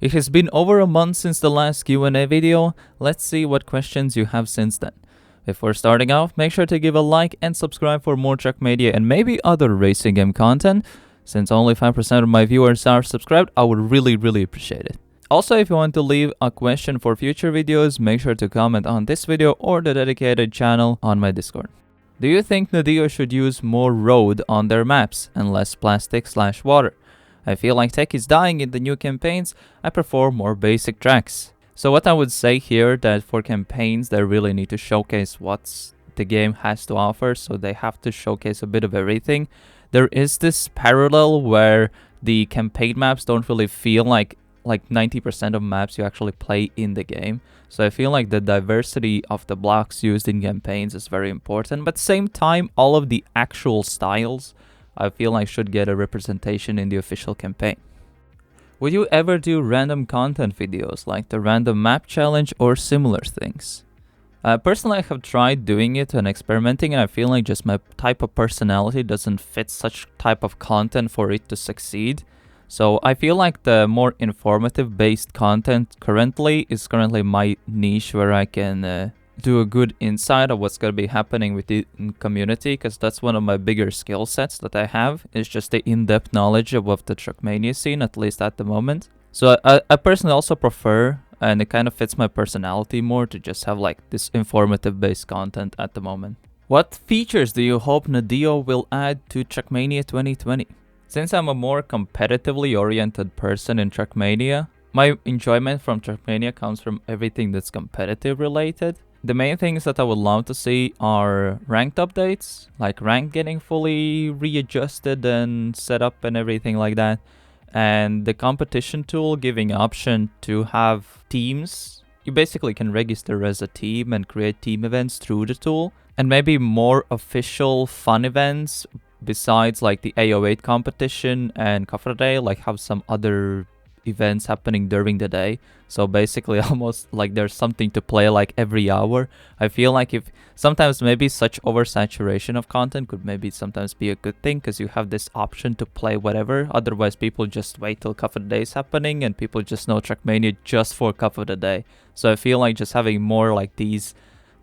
It has been over a month since the last Q&A video. Let's see what questions you have since then. Before starting off, make sure to give a like and subscribe for more Trackmania and maybe other racing game content. Since only 5% of my viewers are subscribed, I would really appreciate it. Also, if you want to leave a question for future videos, make sure to comment on this video or the dedicated channel on my Discord. Do you think Nadeo should use more road on their maps and less plastic/water? I feel like tech is dying in the new campaigns. I prefer more basic tracks. So what I would say here, that for campaigns they really need to showcase what the game has to offer, so they have to showcase a bit of everything. There is this parallel where the campaign maps don't really feel like 90% of maps you actually play in the game. So I feel like the diversity of the blocks used in campaigns is very important, but at the same time all of the actual styles I feel like should get a representation in the official campaign. Would you ever do random content videos like the random map challenge or similar things? Personally, I have tried doing it and experimenting, and I feel like just my type of personality doesn't fit such type of content for it to succeed. So I feel like the more informative based content currently is my niche, where I can do a good insight of what's going to be happening with the community, because that's one of my bigger skill sets that I have, is just the in-depth knowledge of the Trackmania scene, at least at the moment. So I personally also prefer, and it kind of fits my personality more, to just have like this informative based content at the moment. What features do you hope Nadeo will add to Trackmania 2020? Since I'm a more competitively oriented person in Trackmania, my enjoyment from Trackmania comes from everything that's competitive related. The main things that I would love to see are ranked updates, like rank getting fully readjusted and set up and everything like that. And the competition tool giving option to have teams. You basically can register as a team and create team events through the tool. And maybe more official fun events besides like the AO8 competition and Cover Day, like have some other events happening during the day. So basically almost like there's something to play like every hour. I feel like if sometimes maybe such oversaturation of content could maybe sometimes be a good thing, because you have this option to play whatever. Otherwise people just wait till Cup of the Day is happening and people just know Trackmania just for Cup of the Day. So I feel like just having more like these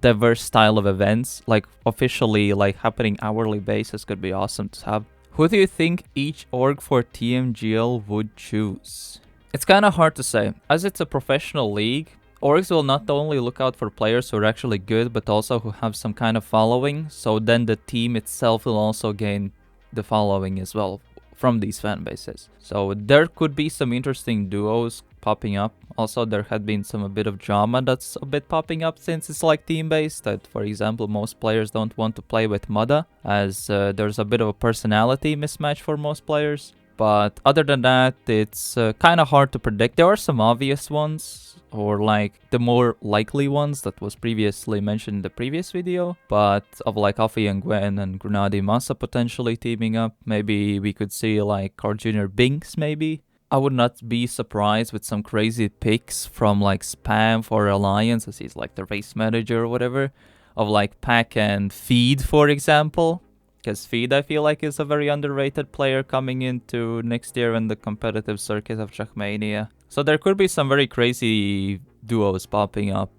diverse style of events, like officially like happening hourly basis, could be awesome to have. Who do you think each org for TMGL would choose? It's kind of hard to say. As it's a professional league, orgs will not only look out for players who are actually good, but also who have some kind of following. So then the team itself will also gain the following as well from these fan bases. So there could be some interesting duos popping up. Also, there had been a bit of drama that's a bit popping up since it's like team-based. That, for example, most players don't want to play with Mada, as there's a bit of a personality mismatch for most players. But other than that, it's kind of hard to predict. There are some obvious ones, or like the more likely ones that was previously mentioned in the previous video. But of like Afi and Gwen and Grenadi Massa potentially teaming up. Maybe we could see like Car Junior Binks maybe. I would not be surprised with some crazy picks from like Spam for Alliance, as he's like the race manager or whatever, of like Pack and Feed, for example. Because Feed, I feel like, is a very underrated player coming into next year in the competitive circuit of Trackmania. So there could be some very crazy duos popping up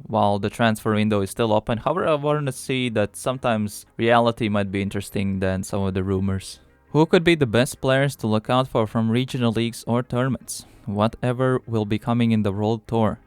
while the transfer window is still open. However, I want to see that sometimes reality might be interesting than some of the rumors. Who could be the best players to look out for from regional leagues or tournaments? Whatever will be coming in the World Tour.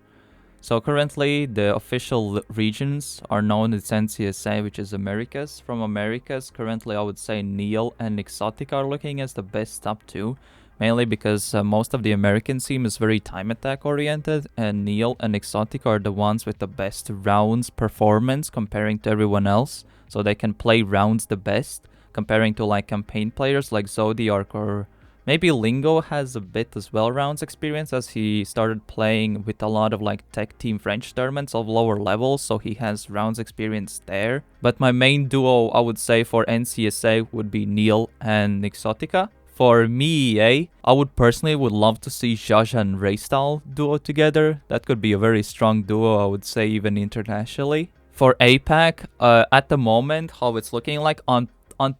So currently the official regions are known as NCSA, which is Americas. From Americas, currently I would say Neil and Exotic are looking as the best top two. Mainly because most of the American team is very time attack oriented, and Neil and Exotic are the ones with the best rounds performance comparing to everyone else. So they can play rounds the best, comparing to like campaign players like Zodiac, or maybe Lingo has a bit as well rounds experience, as he started playing with a lot of like tech team French tournaments of lower levels, so he has rounds experience there. But my main duo I would say for NCSA would be Neil and Exotica. For me, I would personally love to see Jaja and Raystyle duo together. That could be a very strong duo, I would say, even internationally. For APAC, at the moment, how it's looking like on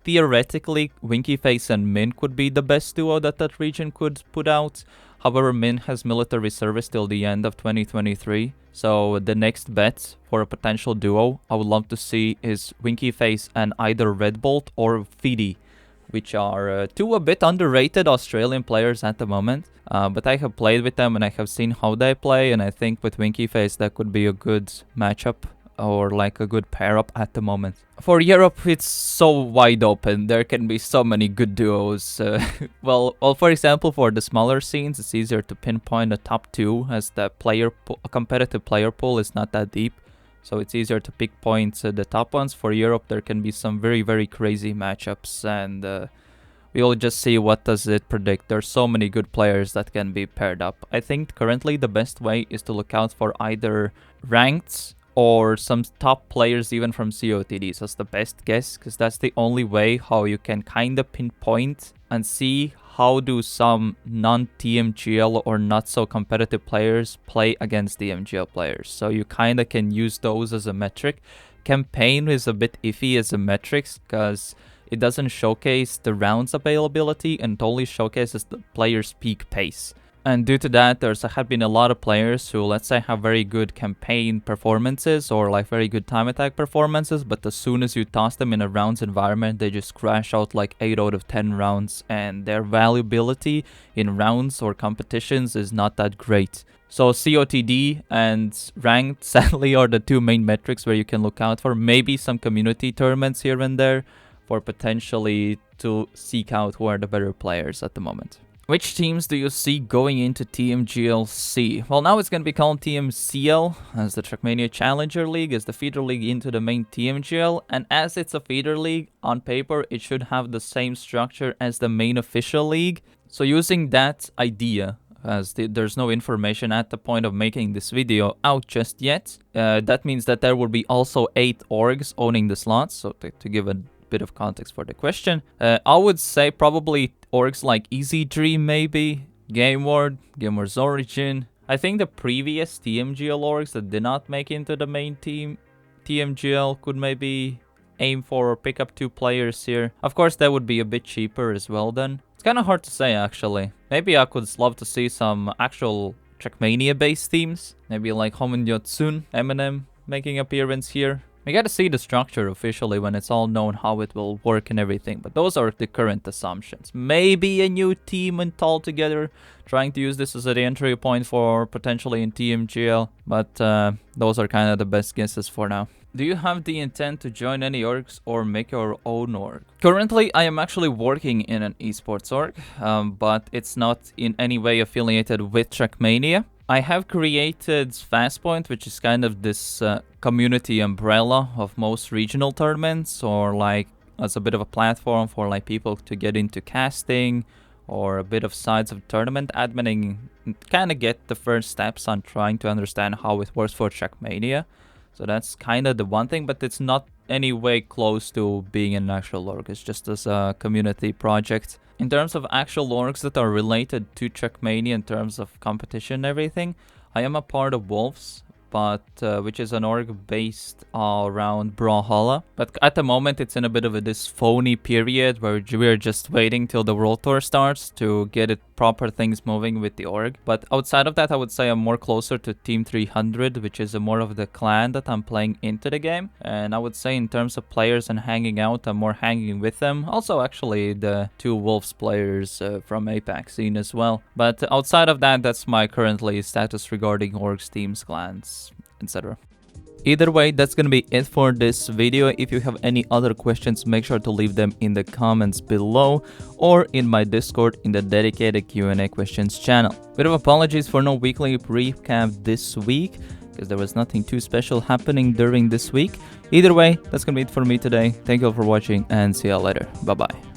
theoretically, Winky Face and Min could be the best duo that region could put out. However, Min has military service till the end of 2023. So the next bet for a potential duo I would love to see is Winky Face and either Red Bolt or Fidi, which are two a bit underrated Australian players at the moment. But I have played with them and I have seen how they play, and I think with Winky Face that could be a good matchup or like a good pair up at the moment. For Europe, it's so wide open. There can be so many good duos. Well, for example, for the smaller scenes, it's easier to pinpoint the top two as the competitive player pool is not that deep. So it's easier to pick points the top ones. For Europe, there can be some very, very crazy matchups, and we will just see what does it predict. There's so many good players that can be paired up. I think currently the best way is to look out for either ranked or some top players even from COTDs as the best guess, because that's the only way how you can kind of pinpoint and see how do some non-TMGL or not so competitive players play against TMGL players. So you kind of can use those as a metric. Campaign is a bit iffy as a metrics because it doesn't showcase the rounds availability and it only showcases the player's peak pace. And due to that, have been a lot of players who, let's say, have very good campaign performances or like very good time attack performances, but as soon as you toss them in a rounds environment, they just crash out like 8 out of 10 rounds, and their valuability in rounds or competitions is not that great. So COTD and ranked, sadly, are the two main metrics where you can look out for. Maybe some community tournaments here and there for potentially to seek out who are the better players at the moment. Which teams do you see going into TMGLC? Well, now it's going to be called TMCL, as the Trackmania Challenger League is the feeder league into the main TMGL, and as it's a feeder league, on paper it should have the same structure as the main official league. So using that idea, as there's no information at the point of making this video out just yet, that means that there will be also 8 orgs owning the slots, so to give a bit of context for the question, I would say probably orgs like Easy Dream, maybe GameWard's Origin. I think the previous TMGL orgs that did not make into the main team TMGL could maybe aim for or pick up 2 players here. Of course, that would be a bit cheaper as well then. It's kind of hard to say actually. Maybe I could love to see some actual Trackmania based teams, maybe like Homendyotsun, Eminem making appearance here. We gotta see the structure officially when it's all known how it will work and everything, but those are the current assumptions. Maybe a new team altogether, trying to use this as an entry point for potentially in TMGL, but those are kind of the best guesses for now. Do you have the intent to join any orgs or make your own org? Currently, I am actually working in an esports org, but it's not in any way affiliated with Trackmania. I have created Fastpoint, which is kind of this community umbrella of most regional tournaments, or like as a bit of a platform for like people to get into casting or a bit of sides of tournament adminning, and kind of get the first steps on trying to understand how it works for Trackmania. So that's kind of the one thing, but it's not any way close to being an actual org. It's just as a community project. In terms of actual orgs that are related to Trackmania in terms of competition and everything, I am a part of Wolves, but which is an org based around Brawlhalla. But at the moment, it's in a bit of this phony period where we're just waiting till the World Tour starts to get it proper things moving with the org. But outside of that, I would say I'm more closer to Team 300, which is more of the clan that I'm playing into the game. And I would say in terms of players and hanging out, I'm more hanging with them. Also, actually, the 2 Wolves players from APAC scene as well. But outside of that, that's my currently status regarding orgs, teams, clans, etc. Either way, that's gonna be it for this video. If you have any other questions, make sure to leave them in the comments below or in my Discord in the dedicated Q&A questions channel. Bit of apologies for no weekly recap this week, because there was nothing too special happening during this week. Either way, that's gonna be it for me today. Thank you all for watching and see you all later. Bye bye.